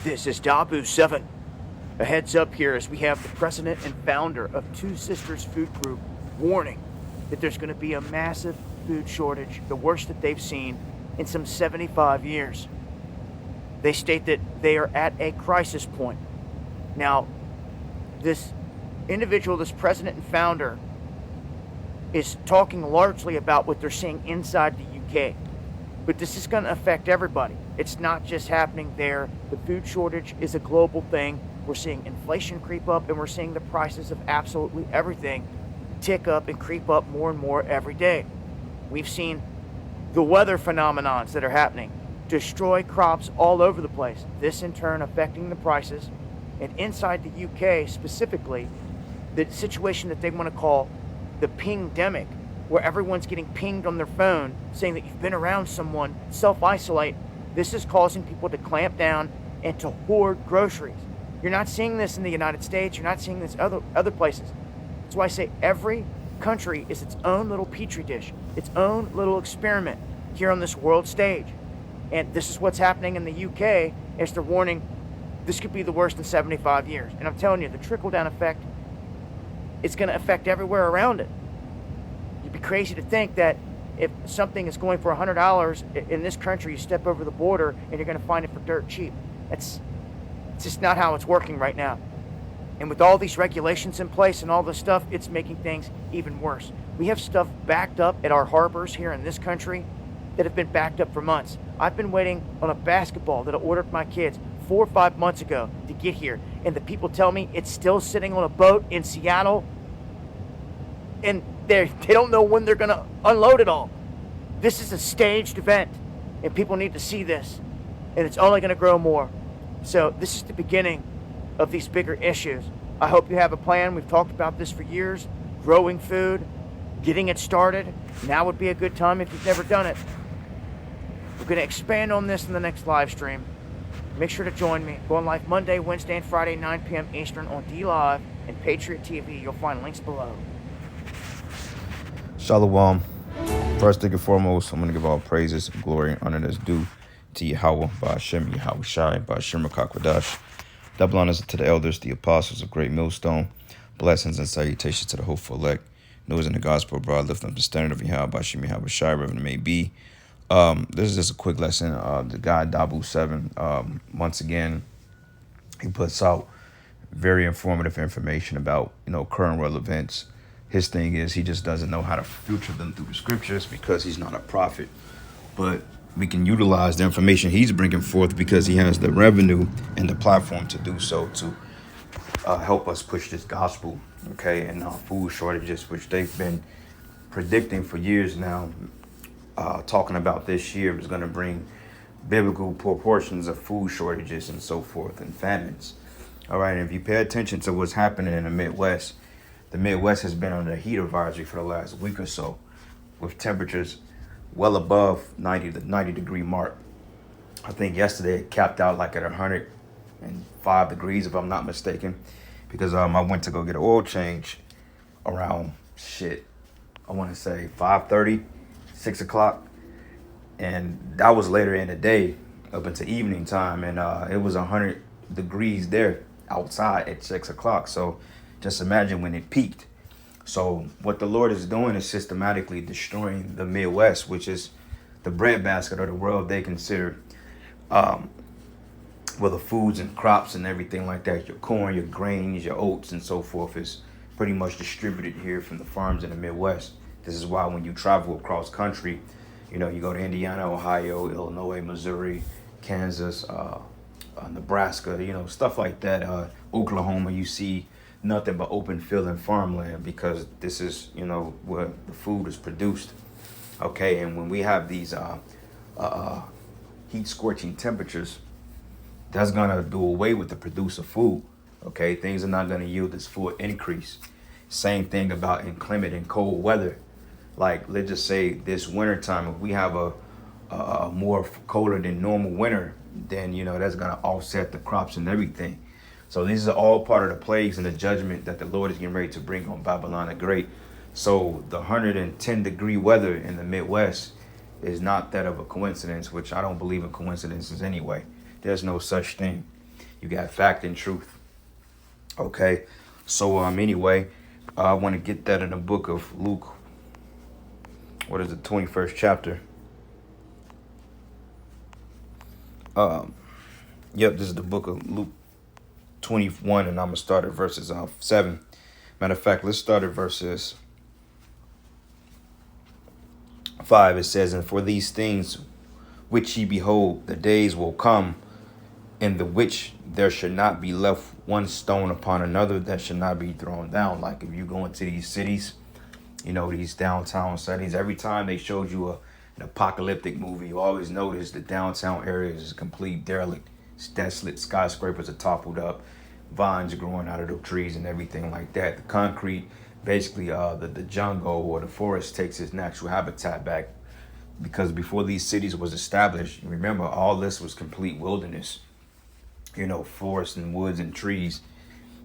This is Dabu7. A heads up here as we have the president and founder of Two Sisters Food Group warning that there's going to be a massive food shortage, the worst that they've seen in some 75 years. They state that they are at a crisis point. Now, this individual, this president and founder, is talking largely about what they're seeing inside the UK. But this is going to affect everybody. It's not just happening there. The food shortage is a global thing. We're seeing inflation creep up, and we're seeing the prices of absolutely everything tick up and creep up more and more every day. We've seen the weather phenomenons that are happening destroy crops all over the place. This in turn affecting the prices. And inside the UK specifically, the situation that they want to call the pingdemic, where everyone's getting pinged on their phone saying that you've been around someone, self-isolate. This is causing people to clamp down and to hoard groceries. You're not seeing this in the United States. You're not seeing this other places. That's why I say every country is its own little petri dish, its own little experiment here on this world stage. And this is what's happening in the UK as they're warning this could be the worst in 75 years. And I'm telling you, the trickle-down effect is going to affect everywhere around it. You'd be crazy to think that if something is going for $100 in this country, you step over the border and you're going to find it for dirt cheap. It's just not how it's working right now. And with all these regulations in place and all this stuff, it's making things even worse. We have stuff backed up at our harbors here in this country that have been backed up for months. I've been waiting on a basketball that I ordered for my kids 4 or 5 months ago to get here. And the people tell me it's still sitting on a boat in Seattle. And they don't know when they're going to unload it all. This is a staged event. And people need to see this. And it's only going to grow more. So this is the beginning of these bigger issues. I hope you have a plan. We've talked about this for years. Growing food, getting it started. Now would be a good time if you've never done it. We're going to expand on this in the next live stream. Make sure to join me. Going live Monday, Wednesday, and Friday, 9 p.m. Eastern on DLive and Patriot TV. You'll find links below. Shalom. First thing and foremost, I'm going to give all praises, glory, and honor that's due to Yahweh, Ba'ashem, Yahweh Shai, Ba'ashem Rakakwadash. Double honors to the elders, the apostles of Great Millstone. Blessings and salutations to the hopeful elect. News in the gospel, bro. Lift up the standard of Yahweh, Ba'ashem, Yahweh Shai, wherever it may be. This is just a quick lesson. The guy Dabu7, once again, he puts out very informative information about, current world events. His thing is he just doesn't know how to future them through the scriptures because he's not a prophet. But we can utilize the information he's bringing forth because he has the revenue and the platform to do so, to help us push this gospel, okay? And food shortages, which they've been predicting for years now, talking about this year is going to bring biblical proportions of food shortages and so forth and famines. All right, and if you pay attention to what's happening in the Midwest has been under a heat advisory for the last week or so, with temperatures well above the 90 degree mark. I think yesterday it capped out like at 105 degrees, if I'm not mistaken, because I went to go get an oil change around, I want to say 5:30, 6 o'clock. And that was later in the day up into evening time. And it was 100 degrees there outside at 6 o'clock. So just imagine when it peaked. So what the Lord is doing is systematically destroying the Midwest, which is the breadbasket of the world. They consider, the foods and crops and everything like that, your corn, your grains, your oats, and so forth is pretty much distributed here from the farms in the Midwest. This is why when you travel across country, you go to Indiana, Ohio, Illinois, Missouri, Kansas, Nebraska, stuff like that. Oklahoma, you see nothing but open field and farmland because this is, where the food is produced. Okay, and when we have these heat scorching temperatures, that's gonna do away with the produce of food. Okay, things are not gonna yield this full increase. Same thing about inclement and cold weather. Like, let's just say this winter time, if we have a more colder than normal winter, then that's gonna offset the crops and everything. So these are all part of the plagues and the judgment that the Lord is getting ready to bring on Babylon the Great. So the 110 degree weather in the Midwest is not that of a coincidence, which I don't believe in coincidences anyway. There's no such thing. You got fact and truth. Okay. So anyway, I want to get that in the book of Luke. What is the 21st chapter? Yep, this is the book of Luke 21, and I'm gonna start at verses 7. Matter of fact, let's start at verses 5. It says, "And for these things which ye behold, the days will come, in the which there should not be left one stone upon another that should not be thrown down." Like if you go into these cities, these downtown settings, every time they showed you an apocalyptic movie, you always notice the downtown area is complete derelict. It's desolate, skyscrapers are toppled up, vines are growing out of the trees and everything like that. The concrete, basically the jungle or the forest takes its natural habitat back, because before these cities was established, remember, all this was complete wilderness, forests and woods and trees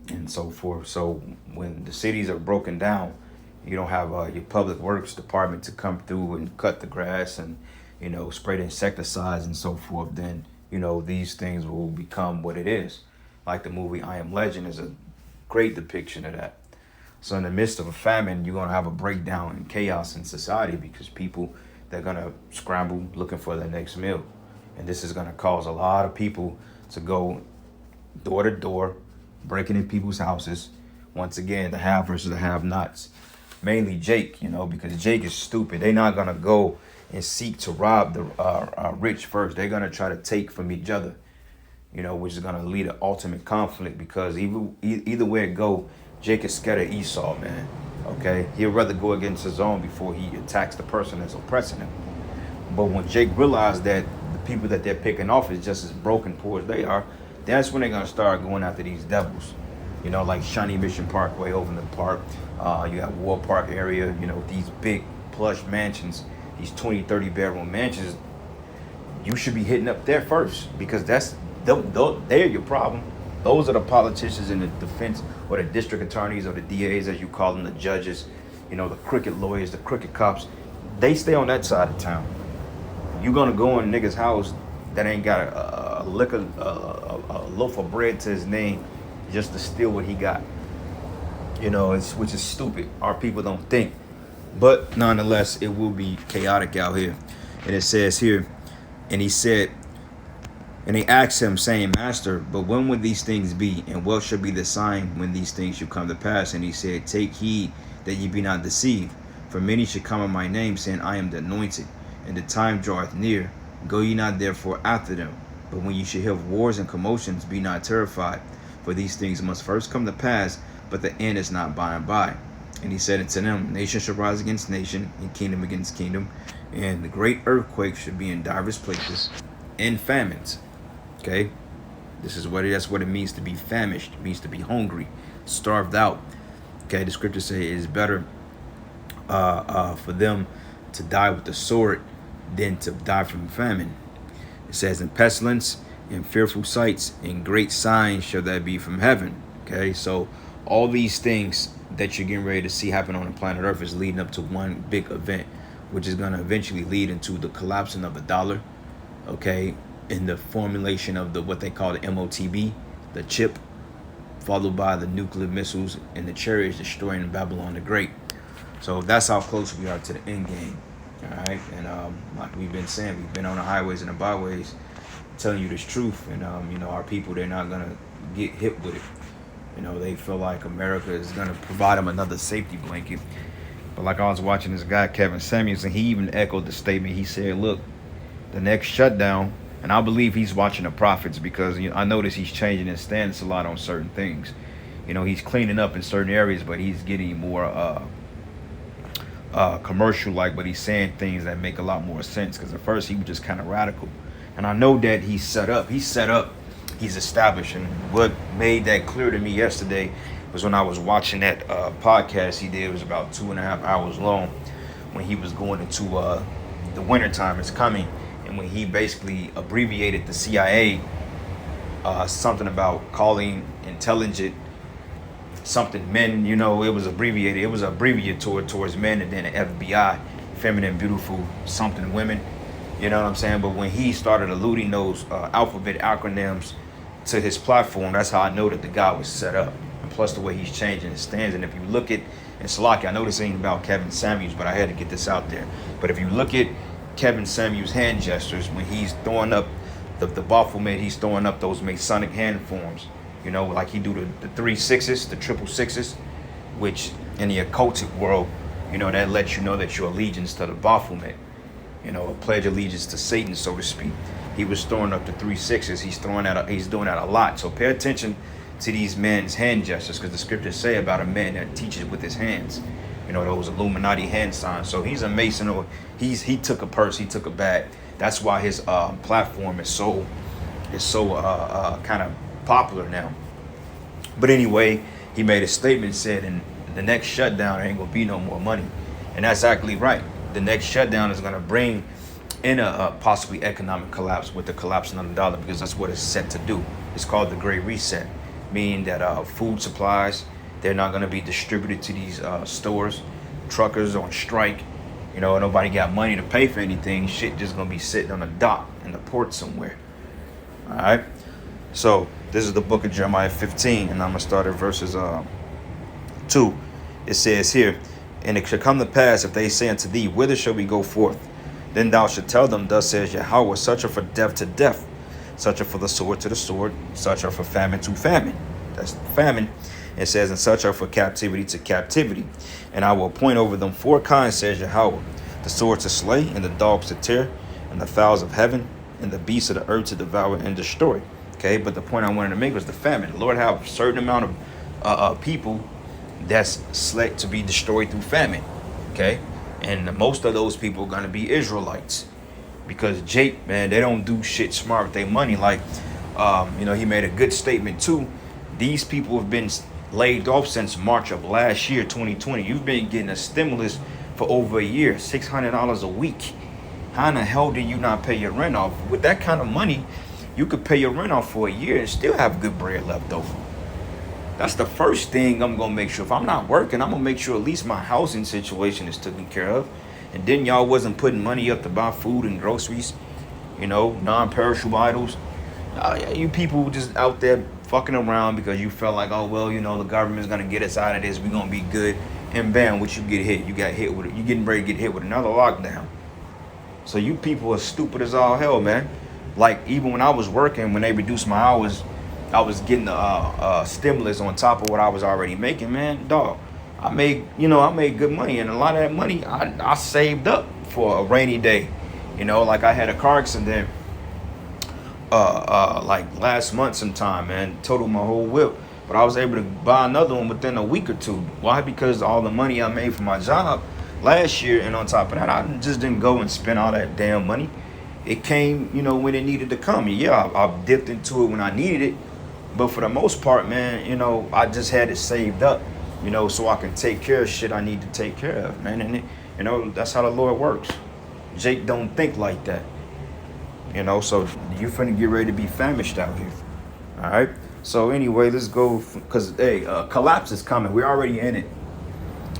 and so forth. So when the cities are broken down, you don't have your public works department to come through and cut the grass and, spray the insecticides and so forth, then, these things will become what it is. Like the movie I Am Legend is a great depiction of that. So in the midst of a famine, you're going to have a breakdown and chaos in society, because people, they're going to scramble looking for their next meal. And this is going to cause a lot of people to go door to door, breaking in people's houses. Once again, the have versus the have-nots. Mainly Jake, because Jake is stupid. They're not going to go and seek to rob the rich first. They're going to try to take from each other, which is going to lead to ultimate conflict, because either way it go, Jake is scared of Esau, man. Okay? He'd rather go against his own before he attacks the person that's oppressing him. But when Jake realized that the people that they're picking off is just as broken poor as they are, that's when they're going to start going after these devils. Like Shawnee Mission Parkway over in the park. You have War Park area, these big plush mansions, these 20, 30 bedroom mansions. You should be hitting up there first, because they're your problem. Those are the politicians in the defense, or the district attorneys, or the DAs, as you call them, the judges, the crooked lawyers, the crooked cops. They stay on that side of town. You're going to go in a nigga's house that ain't got a loaf of bread to his name just to steal what he got. Which is stupid. Our people don't think. But nonetheless, it will be chaotic out here. And it says here, and he said, and they asked him, saying, Master, but when will these things be? And what shall be the sign when these things shall come to pass? And he said, Take heed that ye be not deceived. For many shall come in my name, saying, I am the anointed, and the time draweth near. Go ye not therefore after them. But when ye shall hear of wars and commotions, be not terrified. For these things must first come to pass, but the end is not by and by. And he said unto them, Nation shall rise against nation, and kingdom against kingdom, and the great earthquakes should be in divers places, and famines. Okay, that's what it means to be famished. It means to be hungry, starved out. Okay, the scriptures say it is better for them to die with the sword than to die from famine. It says, in pestilence, in fearful sights, and great signs shall that be from heaven. Okay, so all these things that you're getting ready to see happen on the planet Earth is leading up to one big event, which is going to eventually lead into the collapsing of the dollar. Okay, in the formulation of what they call the MOTB, the chip, followed by the nuclear missiles and the chariots destroying Babylon the Great. So that's how close we are to the end game. All right, and like we've been saying, we've been on the highways and the byways telling you this truth, and our people, they're not gonna get hit with it. They feel like America is gonna provide them another safety blanket. But like I was watching this guy Kevin Samuels, and he even echoed the statement. He said, look, the next shutdown, and I believe he's watching the prophets, because I notice he's changing his stance a lot on certain things. He's cleaning up in certain areas, but he's getting more commercial like, but he's saying things that make a lot more sense, because at first he was just kind of radical. And I know that he's established. And what made that clear to me yesterday was when I was watching that podcast he did. It was about 2.5 hours long, when he was going into the wintertime is coming, and when he basically abbreviated the CIA, something about calling intelligent something men, it was abbreviated. It was abbreviatory towards men, and then the FBI, feminine, beautiful something women. You know what I'm saying? But when he started alluding those alphabet acronyms to his platform, that's how I know that the guy was set up. And plus the way he's changing his stance. And if you look at, and Salaki, I know this ain't about Kevin Samuels, but I had to get this out there. But if you look at Kevin Samuels' hand gestures when he's throwing up the Baphomet, he's throwing up those Masonic hand forms, you know, like he do the 3 6s, the 666, which in the occultic world, you know, that lets you know that your allegiance to the Baphomet, you know, a pledge allegiance to Satan, so to speak. He was throwing up the 3 6s. He's doing that a lot. So pay attention to these men's hand gestures, because the scriptures say about a man that teaches with his hands, you know, those Illuminati hand signs. So he's a Mason, or he took a purse, he took a bag. That's why his platform is so kind of popular now. But anyway, he made a statement, said, in the next shutdown, there ain't gonna be no more money. And that's exactly right. The next shutdown is gonna bring in a possibly economic collapse with the collapsing of the dollar, because that's what it's set to do. It's called the Great Reset, meaning that food supplies, they're not gonna be distributed to these stores. Truckers on strike, you know, nobody got money to pay for anything. Shit just gonna be sitting on a dock in the port somewhere. All right. So this is the book of Jeremiah 15, and I'm gonna start at verses 2. It says here, and it shall come to pass, if they say unto thee, whither shall we go forth? Then thou shalt tell them, thus says Yahweh, such are for death to death, such are for the sword to the sword, such are for famine to famine. That's famine. It says, and such are for captivity to captivity. And I will appoint over them 4 kinds, says Yahweh, the sword to slay, and the dogs to tear, and the fowls of heaven, and the beasts of the earth to devour and destroy. Okay, but the point I wanted to make was the famine. The Lord have a certain amount of people that's select to be destroyed through famine. Okay, and most of those people are going to be Israelites, because Jake, man, they don't do shit smart with their money. Like, you know, he made a good statement too. These people have been laid off since March of last year, 2020. You've been getting a stimulus for over a year, $600 a week. How in the hell do you not pay your rent off? With that kind of money, you could pay your rent off for a year and still have good bread left over. That's the first thing I'm going to make sure. If I'm not working, I'm going to make sure at least my housing situation is taken care of. And then y'all wasn't putting money up to buy food and groceries, you know, non-perishable items. You people just out there fucking around because you felt like, oh, well, you know, the government's going to get us out of this. We're going to be good. And bam, what you get hit? You got hit with it. You're getting ready to get hit with another lockdown. So you people are stupid as all hell, man. Like, even when I was working, when they reduced my hours, I was getting the stimulus on top of what I was already making, man. Dog, I made good money, and a lot of that money I saved up for a rainy day. You know, like I had a car accident like last month sometime, man, totaled my whole whip. But I was able to buy another one within a week or two. Why? Because all the money I made from my job last year, and on top of that, I just didn't go and spend all that damn money. It came, you know, when it needed to come. Yeah, I dipped into it when I needed it. But for the most part, man, you know, I just had it saved up, you know, so I can take care of shit I need to take care of, man. And, you know, that's how the Lord works. Jake don't think like that. You know, so you finna get ready to be famished out here. All right? So anyway, let's go, because, hey, collapse is coming. We're already in it.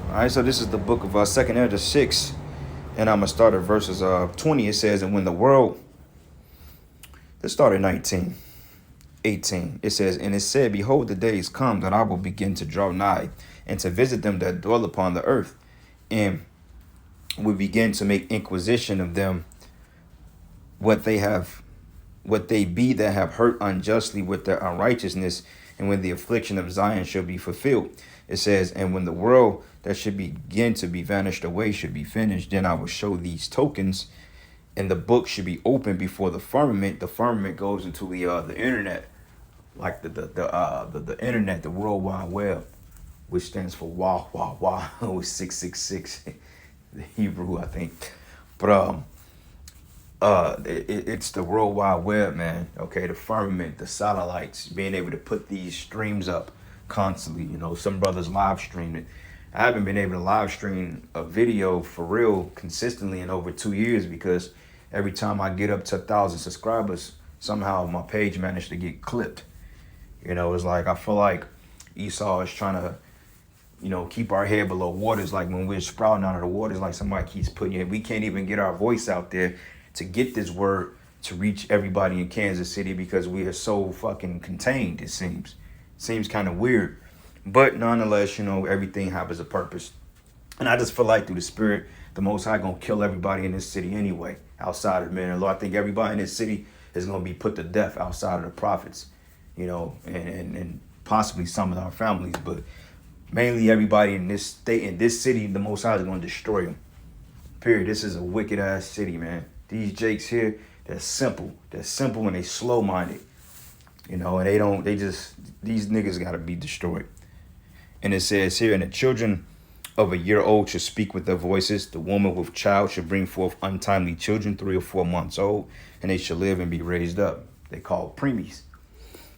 All right, so this is the book of 2nd Ezra 6. And I'm going to start at verses 20. It says, and when the world, let's start at 19. 18. It says, and it said, behold, the days come that I will begin to draw nigh and to visit them that dwell upon the earth, and will begin to make inquisition of them what they be that have hurt unjustly with their unrighteousness, and when the affliction of Zion shall be fulfilled. It says, and when the world that should begin to be vanished away should be finished, then I will show these tokens, and the book should be opened before the firmament. The firmament goes into the internet, like the internet, the World Wide Web, which stands for Wah Wah Wah, 666, the Hebrew, I think. But it's the World Wide Web, man. Okay, the firmament, the satellites, being able to put these streams up constantly. You know, some brothers live stream it. I haven't been able to live stream a video for real consistently in over 2 years, because every time I get up to 1,000 subscribers, somehow my page managed to get clipped. You know, it's like I feel like Esau is trying to, you know, keep our head below water. It's like when we're sprouting out of the water, it's like somebody keeps putting it. We can't even get our voice out there to get this word to reach everybody in Kansas City because we are so fucking contained, it seems. Seems kind of weird. But nonetheless, you know, everything happens a purpose. And I just feel like through the Spirit, the Most High gonna kill everybody in this city anyway, outside of men and law. I think everybody in this city is gonna be put to death outside of the prophets, you know, and possibly some of our families, but mainly everybody in this state, in this city, the Most High is gonna destroy them. Period. This is a wicked ass city, man. These Jakes here, they're simple. They're simple and they slow minded, you know, and these niggas gotta be destroyed. And it says here, and the children of a year old should speak with their voices. The woman with child should bring forth untimely children, 3 or 4 months old, and they shall live and be raised up. They call preemies.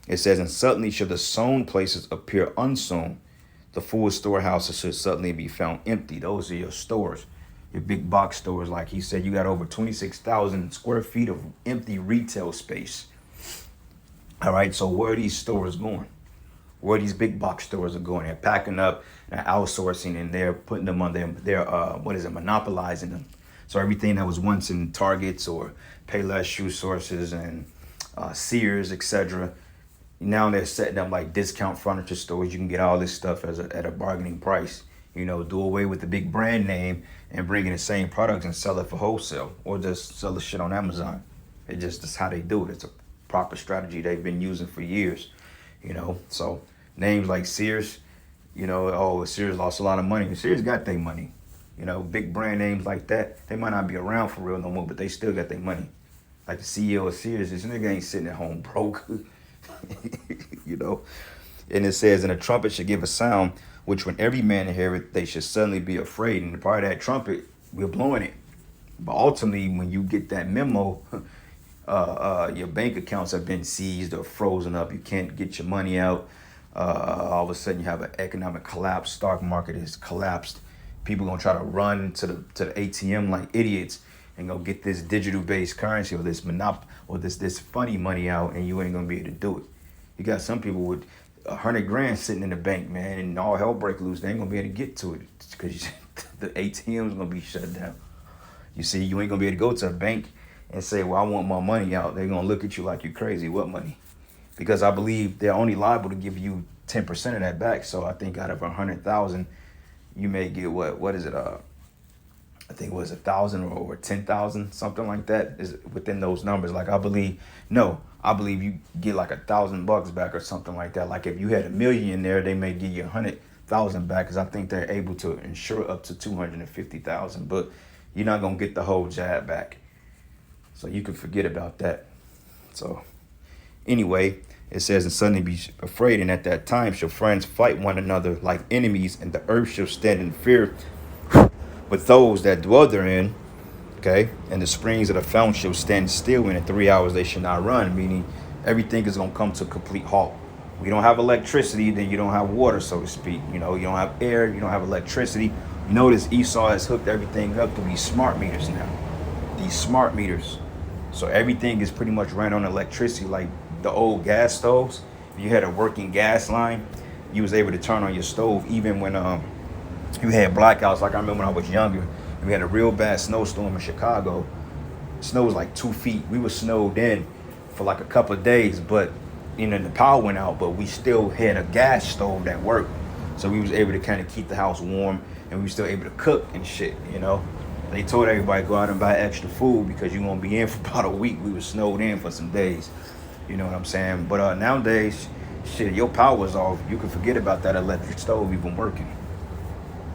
It says, and suddenly shall the sown places appear unsown. The full storehouses should suddenly be found empty. Those are your stores, your big box stores. Like he said, you got over 26,000 square feet of empty retail space. All right, so where are these stores going? Where these big box stores are going? They're packing up and outsourcing, and they're putting them on them. They're monopolizing them. So everything that was once in Targets or Payless Shoe Sources and Sears, etc., now they're setting up like discount furniture stores. You can get all this stuff at a bargaining price. You know, do away with the big brand name and bring in the same products and sell it for wholesale, or just sell the shit on Amazon. That's how they do it. It's a proper strategy they've been using for years. You know, so names like Sears, you know, oh, Sears lost a lot of money. Sears got their money. You know, big brand names like that, they might not be around for real no more, but they still got their money. Like the CEO of Sears, this nigga ain't sitting at home broke. You know, and it says, and a trumpet should give a sound, which when every man hear it, they should suddenly be afraid. And part of that trumpet, we're blowing it. But ultimately, when you get that memo, your bank accounts have been seized or frozen up. You can't get your money out. All of a sudden, you have an economic collapse. Stock market is collapsed. People gonna try to run to the ATM like idiots and go get this digital-based currency or this funny money out, and you ain't gonna be able to do it. You got some people with $100,000 sitting in the bank, man, and all hell break loose. They ain't gonna be able to get to it because the ATM's gonna be shut down. You see, you ain't gonna be able to go to a bank and say, well, I want my money out. They're going to look at you like you're crazy. What money? Because I believe they're only liable to give you 10% of that back. So I think out of 100,000, you may get what is it? I think it was 1,000 or 10,000, something like that is within those numbers. Like I believe you get like $1,000 back or something like that. Like if you had $1 million in there, they may give you 100,000 back because I think they're able to insure up to 250,000, but you're not going to get the whole jab back. So you can forget about that. So anyway, it says, and suddenly be afraid, and at that time shall friends fight one another like enemies, and the earth shall stand in fear with those that dwell therein. Okay, and the springs of the fountain shall stand still, and in 3 hours they shall not run, meaning everything is going to come to a complete halt. We don't have electricity, then you don't have water, so to speak. You know, you don't have air, you don't have electricity. You notice Esau has hooked everything up to these smart meters now. These smart meters. So everything is pretty much ran on electricity, like the old gas stoves. If you had a working gas line, you was able to turn on your stove even when you had blackouts. Like I remember when I was younger, we had a real bad snowstorm in Chicago. Snow was like 2 feet. We were snowed in for like a couple of days, but you know, the power went out, but we still had a gas stove that worked. So we was able to kind of keep the house warm, and we were still able to cook and shit, you know. They told everybody go out and buy extra food because you're going to be in for about a week. We were snowed in for some days. You know what I'm saying? But nowadays, shit, your power's off. You can forget about that electric stove even working.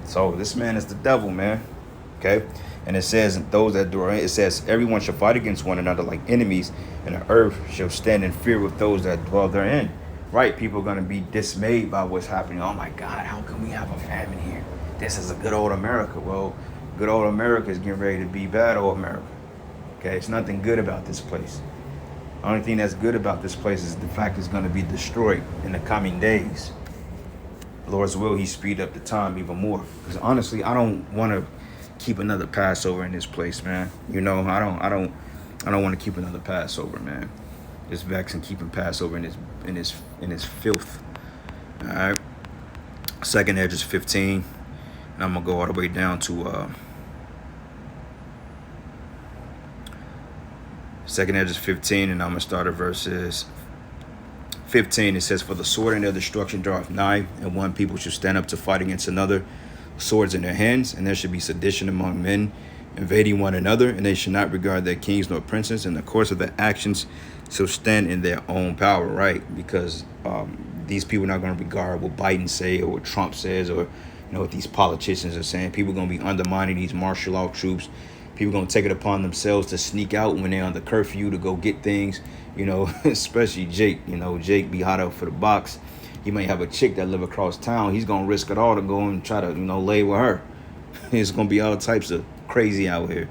So this man is the devil, man. Okay? And it says, those that do it says, everyone shall fight against one another like enemies, and the earth shall stand in fear with those that dwell therein. Right? People are going to be dismayed by what's happening. Oh my God, how can we have a famine here? This is a good old America. Well, good old America is getting ready to be bad old America. Okay, it's nothing good about this place. The only thing that's good about this place is the fact it's going to be destroyed in the coming days. Lord's will, he speed up the time even more. Because honestly, I don't want to keep another Passover in this place, man. You know, I don't want to keep another Passover, man. It's vexing keeping Passover in this filth. All right. Second edge is 15. And I'm going to go all the way down to Second Edges 15, and I'm going to start at verses 15. It says, "For the sword and their destruction draweth nigh, and one people shall stand up to fight against another, swords in their hands, and there should be sedition among men, invading one another, and they should not regard their kings nor princes, and the course of their actions shall stand in their own power," right? Because these people are not going to regard what Biden say or what Trump says, or what these politicians are saying. People are going to be undermining these martial law troops. People are going to take it upon themselves to sneak out when they're under curfew to go get things, especially Jake. Jake be hot up for the box. He might have a chick that live across town. He's going to risk it all to go and try to, lay with her. It's going to be all types of crazy out here.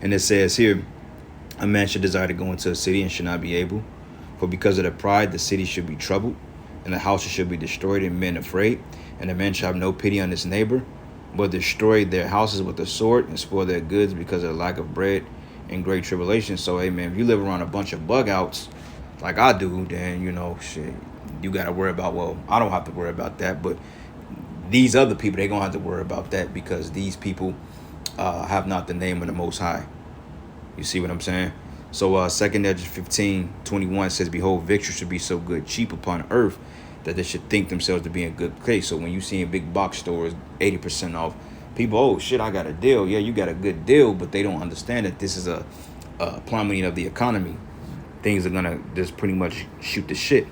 And it says here, "A man should desire to go into a city and should not be able. For because of the pride, the city should be troubled, and the houses should be destroyed, and men afraid. And the man shall have no pity on his neighbor, but destroy their houses with the sword and spoil their goods because of the lack of bread and great tribulation." So, hey, man, if you live around a bunch of bug outs like I do, then, shit, you got to worry about, well, I don't have to worry about that, but these other people, they're going to have to worry about that because these people have not the name of the Most High. You see what I'm saying? So, 2 Edges 15:21 says, "Behold, victory should be so good, cheap upon earth, that they should think themselves to be in good place." So when you see in big box stores 80% off, people, oh shit, I got a deal. Yeah, you got a good deal, but they don't understand that this is a plummeting of the economy. Things are gonna just pretty much shoot the shit.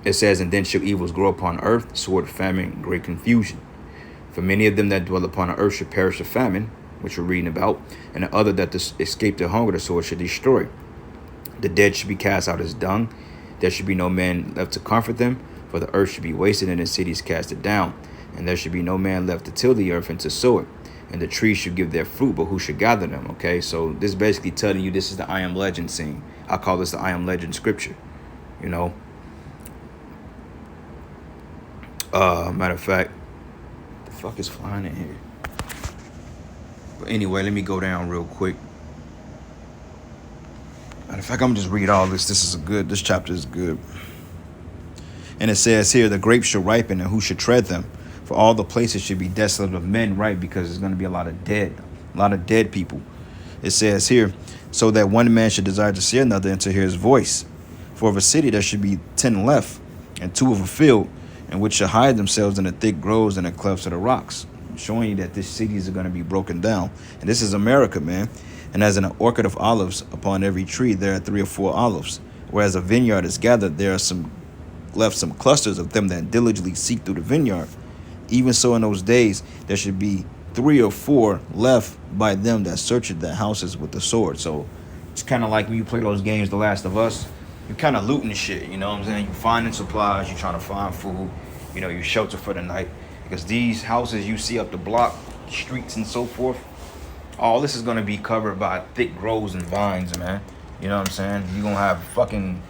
It says, "And then shall evils grow upon earth, sword, famine, great confusion. For many of them that dwell upon the earth shall perish of famine," which we're reading about, "and the other that escape the hunger, the sword should destroy. The dead should be cast out as dung. There should be no man left to comfort them. For the earth should be wasted, and the cities casted down. And there should be no man left to till the earth and to sow it. And the trees should give their fruit, but who should gather them?" Okay, so this is basically telling you this is the I Am Legend scene. I call this the I Am Legend scripture. Matter of fact, the fuck is flying in here? But anyway, let me go down real quick. Matter of fact, I'm gonna just read all this. This chapter is good. And it says here, "The grapes shall ripen, and who should tread them? For all the places should be desolate of men," right? Because there's going to be a lot of dead people. It says here, "So that one man should desire to see another and to hear his voice. For of a city there should be 10 left, and 2 of a field, and which shall hide themselves in the thick groves and the clefts of the rocks." Showing you that these cities are going to be broken down. And this is America, man. "And as in an orchard of olives, upon every tree there are 3 or 4 olives. Whereas a vineyard is gathered, there are left some clusters of them that diligently seek through the vineyard. Even so in those days there should be 3 or 4 left by them that searched their houses with the sword." So it's kind of like when you play those games, The Last of Us, you're kind of looting the shit, you know what I'm saying? You're finding supplies, you're trying to find food, you shelter for the night. Because these houses you see up the block, streets and so forth, all this is going to be covered by thick groves and vines, man. You know what I'm saying? You're going to have fucking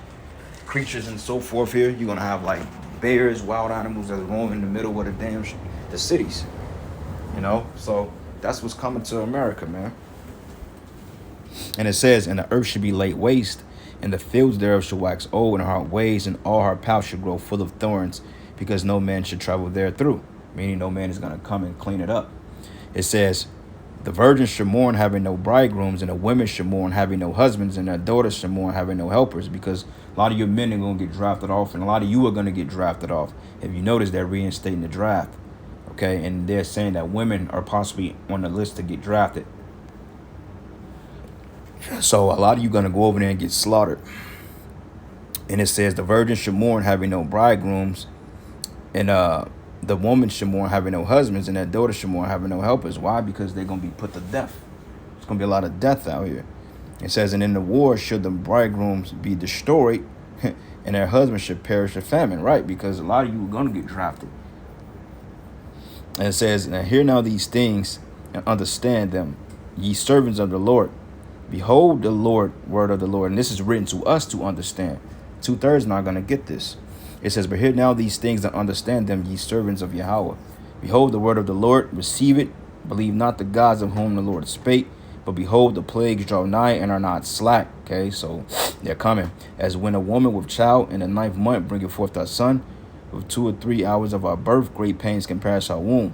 creatures and so forth here. You're going to have like bears, wild animals that roam in the middle of the cities. So that's what's coming to America, man. And it says, "And the earth should be laid waste, and the fields thereof shall wax old, and her ways and all her paths shall grow full of thorns, because no man should travel therethrough." Meaning no man is going to come and clean it up. It says, "The virgins should mourn having no bridegrooms, and the women should mourn having no husbands, and their daughters should mourn having no helpers," because a lot of your men are going to get drafted off, and a lot of you are going to get drafted off. If you notice, they're reinstating the draft. Okay, and they're saying that women are possibly on the list to get drafted. So a lot of you are going to go over there and get slaughtered. And it says, "The virgins should mourn having no bridegrooms, and the woman should mourn having no husbands, and their daughters should mourn having no helpers." Why? Because they're going to be put to death. There's going to be a lot of death out here. It says, "And in the war should the bridegrooms be destroyed, and their husbands should perish of famine." Right? Because a lot of you are going to get drafted. And it says, "And hear now these things, and understand them, ye servants of the Lord. Behold the word of the Lord." And this is written to us to understand. 2/3 not going to get this. It says, "But hear now these things and understand them, ye servants of Yahweh. Behold the word of the Lord, receive it. Believe not the gods of whom the Lord spake. But behold, the plagues draw nigh and are not slack." Okay, so they're coming. "As when a woman with child in the 9th month bringeth forth her son, with 2 or 3 hours of our birth, great pains can perish our womb.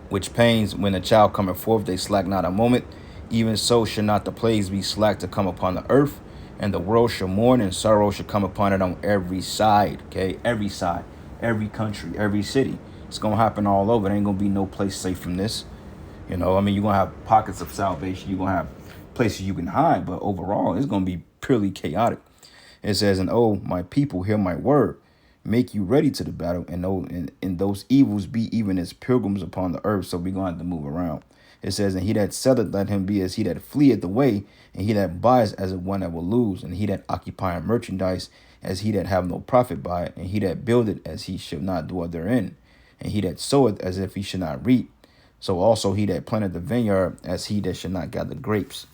Which pains, when the child cometh forth, they slack not a moment. Even so should not the plagues be slack to come upon the earth, and the world shall mourn, and sorrow shall come upon it on every side. Okay, every side, every country, every city. It's gonna happen all over. There ain't gonna be no place safe from this. You know, I mean, you're gonna have pockets of salvation. You're gonna have places you can hide, but overall, it's gonna be purely chaotic. It says, "And oh, my people, hear my word. Make you ready to the battle, and oh, and those evils be even as pilgrims upon the earth." So we're gonna have to move around. It says, "And he that selleth, let him be as he that fleeth away, and he that buys as of one that will lose, and he that occupieth merchandise as he that have no profit by it, and he that buildeth as he should not dwell therein, and he that soweth as if he should not reap. So also he that planted the vineyard as he that should not gather grapes."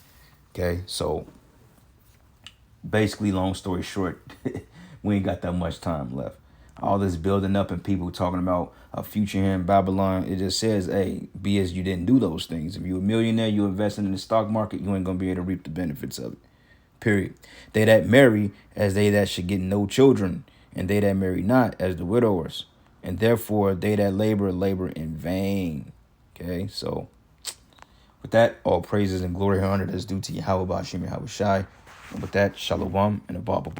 Okay, so basically, long story short, we ain't got that much time left. All this building up and people talking about a future here in Babylon, it just says, hey, be as you didn't do those things. If you're a millionaire, you investing in the stock market, you ain't going to be able to reap the benefits of it. Period. They that marry as they that should get no children, and they that marry not as the widowers. And therefore, they that labor in vain. Okay, so with that, all praises and glory and honor is due to Yahweh Ba'ashim Yahweh Shai. And with that, shalom and a